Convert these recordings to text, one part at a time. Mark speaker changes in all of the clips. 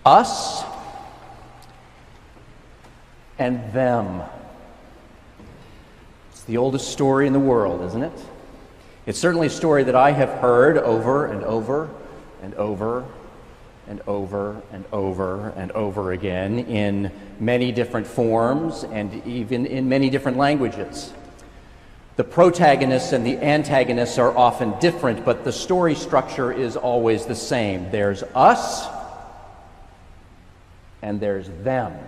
Speaker 1: Us and them. It's the oldest story in the world, isn't it? It's certainly a story that I have heard over and over and over and over and over and over again in many different forms and even in many different languages. The protagonists and the antagonists are often different, but the story structure is always the same. There's us and there's them.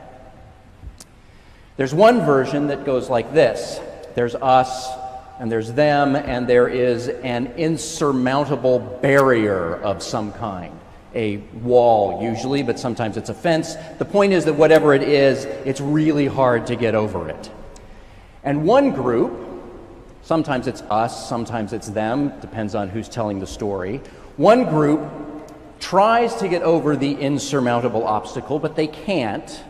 Speaker 1: There's one version that goes like this. There's us and there's them, and there is an insurmountable barrier of some kind. A wall, usually, but sometimes it's a fence. The point is that whatever it is, it's really hard to get over it. And one group, sometimes it's us, sometimes it's them, depends on who's telling the story. One group tries to get over the insurmountable obstacle, but they can't.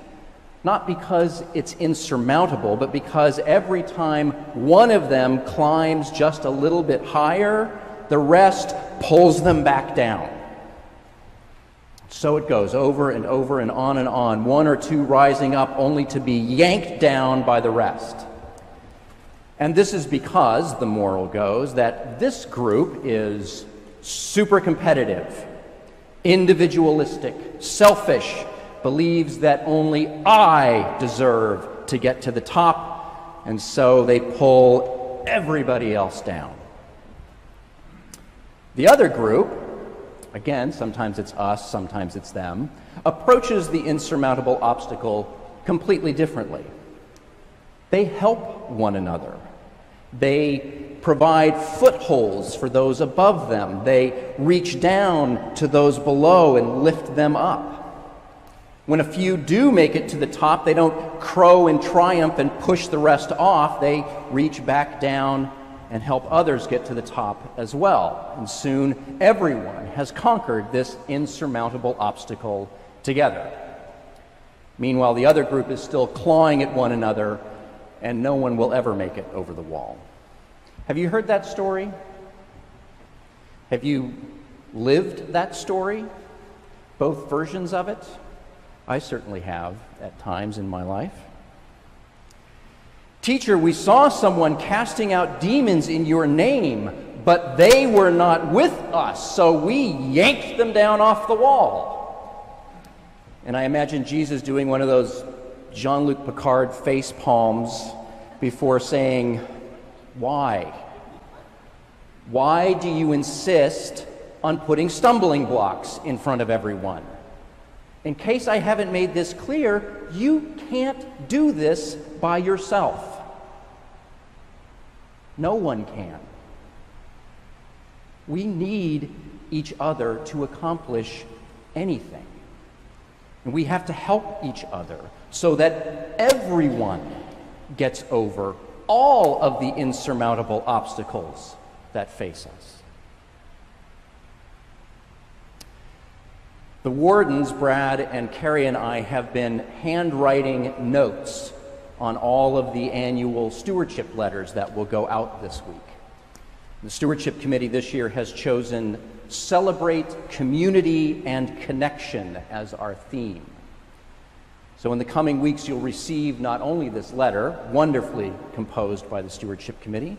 Speaker 1: Not because it's insurmountable, but because every time one of them climbs just a little bit higher, the rest pulls them back down. So it goes over and over and on, one or two rising up only to be yanked down by the rest. And this is because, the moral goes, that this group is super competitive, individualistic, selfish, believes that only I deserve to get to the top, and so they pull everybody else down. The other group, again, sometimes it's us, sometimes it's them, approaches the insurmountable obstacle completely differently. They help one another. They provide footholds for those above them. They reach down to those below and lift them up. When a few do make it to the top, they don't crow in triumph and push the rest off. They reach back down and help others get to the top as well. And soon everyone has conquered this insurmountable obstacle together. Meanwhile, the other group is still clawing at one another, and no one will ever make it over the wall. Have you heard that story? Have you lived that story? Both versions of it? I certainly have at times in my life. Teacher, we saw someone casting out demons in your name, but they were not with us, so we yanked them down off the wall. And I imagine Jesus doing one of those Jean-Luc Picard face palms before saying, why? Why do you insist on putting stumbling blocks in front of everyone? In case I haven't made this clear, you can't do this by yourself. No one can. We need each other to accomplish anything. And we have to help each other so that everyone gets over all of the insurmountable obstacles that face us. The wardens, Brad and Carrie and I, have been handwriting notes on all of the annual stewardship letters that will go out this week. The Stewardship Committee this year has chosen Celebrate Community and Connection as our theme. So in the coming weeks, you'll receive not only this letter, wonderfully composed by the Stewardship Committee,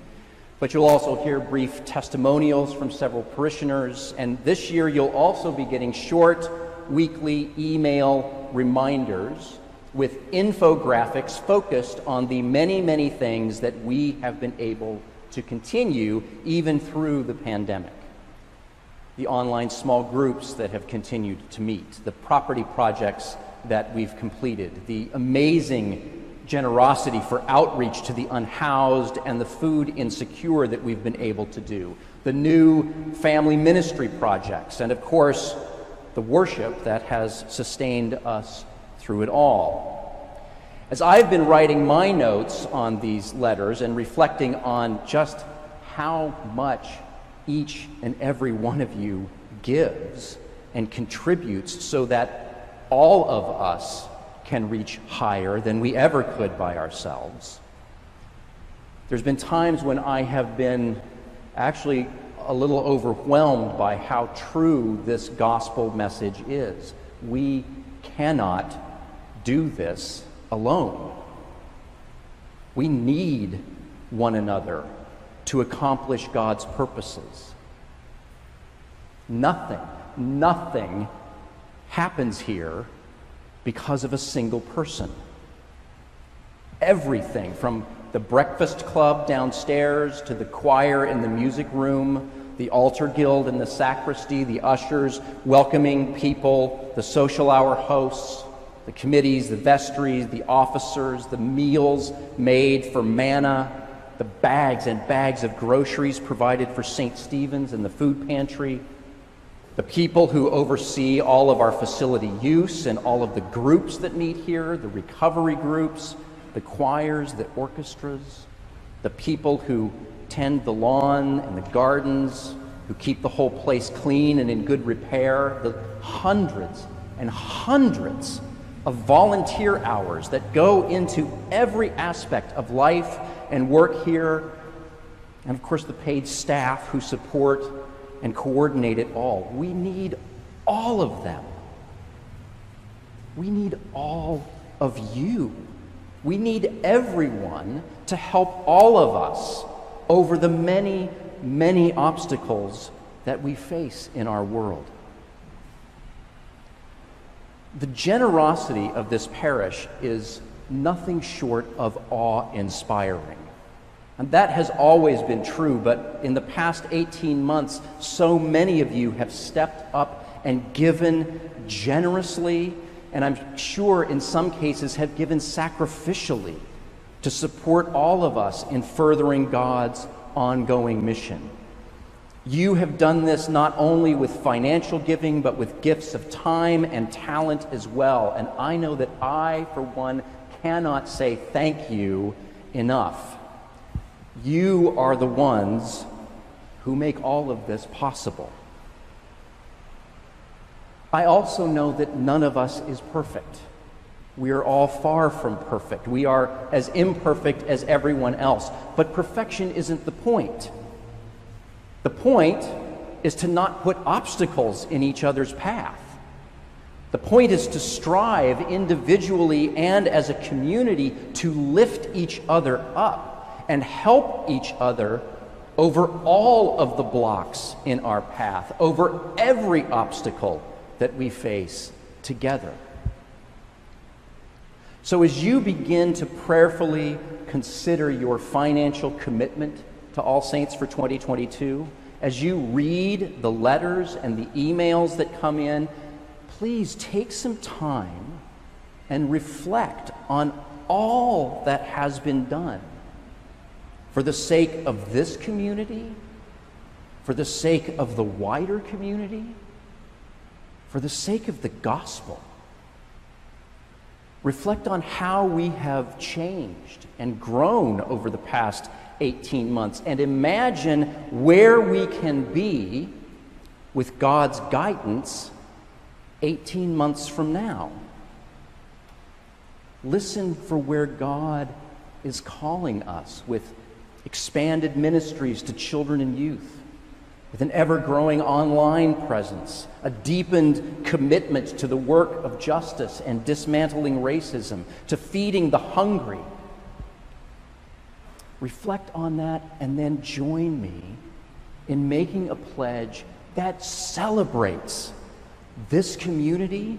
Speaker 1: but you'll also hear brief testimonials from several parishioners, and this year you'll also be getting short, weekly email reminders with infographics focused on the many, many things that we have been able to continue even through the pandemic. The online small groups that have continued to meet, the property projects that we've completed, the amazing generosity for outreach to the unhoused and the food insecure that we've been able to do, the new family ministry projects, and of course, the worship that has sustained us through it all. As I've been writing my notes on these letters and reflecting on just how much each and every one of you gives and contributes so that all of us can reach higher than we ever could by ourselves. There's been times when I have been actually a little overwhelmed by how true this gospel message is. We cannot do this alone. We need one another to accomplish God's purposes. Nothing happens here because of a single person. Everything, from the breakfast club downstairs to the choir in the music room, the altar guild in the sacristy, the ushers welcoming people, the social hour hosts, the committees, the vestries, the officers, the meals made for manna, the bags and bags of groceries provided for St. Stephen's and the food pantry, the people who oversee all of our facility use and all of the groups that meet here, the recovery groups, the choirs, the orchestras, the people who tend the lawn and the gardens, who keep the whole place clean and in good repair, the hundreds and hundreds of volunteer hours that go into every aspect of life and work here, and of course the paid staff who support and coordinate it all. We need all of them. We need all of you. We need everyone to help all of us over the many, many obstacles that we face in our world. The generosity of this parish is nothing short of awe-inspiring. And that has always been true, but in the past 18 months, so many of you have stepped up and given generously, and I'm sure in some cases have given sacrificially to support all of us in furthering God's ongoing mission. You have done this not only with financial giving, but with gifts of time and talent as well. And I know that I, for one, cannot say thank you enough. You are the ones who make all of this possible. I also know that none of us is perfect. We are all far from perfect. We are as imperfect as everyone else. But perfection isn't the point. The point is to not put obstacles in each other's path. The point is to strive individually and as a community to lift each other up and help each other over all of the blocks in our path, over every obstacle that we face together. So as you begin to prayerfully consider your financial commitment to All Saints for 2022, as you read the letters and the emails that come in, please take some time and reflect on all that has been done for the sake of this community, for the sake of the wider community, for the sake of the gospel. Reflect on how we have changed and grown over the past 18 months, and imagine where we can be with God's guidance 18 months from now. Listen for where God is calling us with expanded ministries to children and youth, with an ever-growing online presence, a deepened commitment to the work of justice and dismantling racism, to feeding the hungry. Reflect on that and then join me in making a pledge that celebrates this community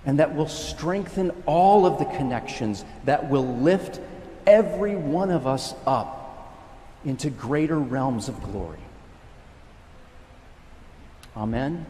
Speaker 1: and that will strengthen all of the connections that will lift every one of us up into greater realms of glory. Amen.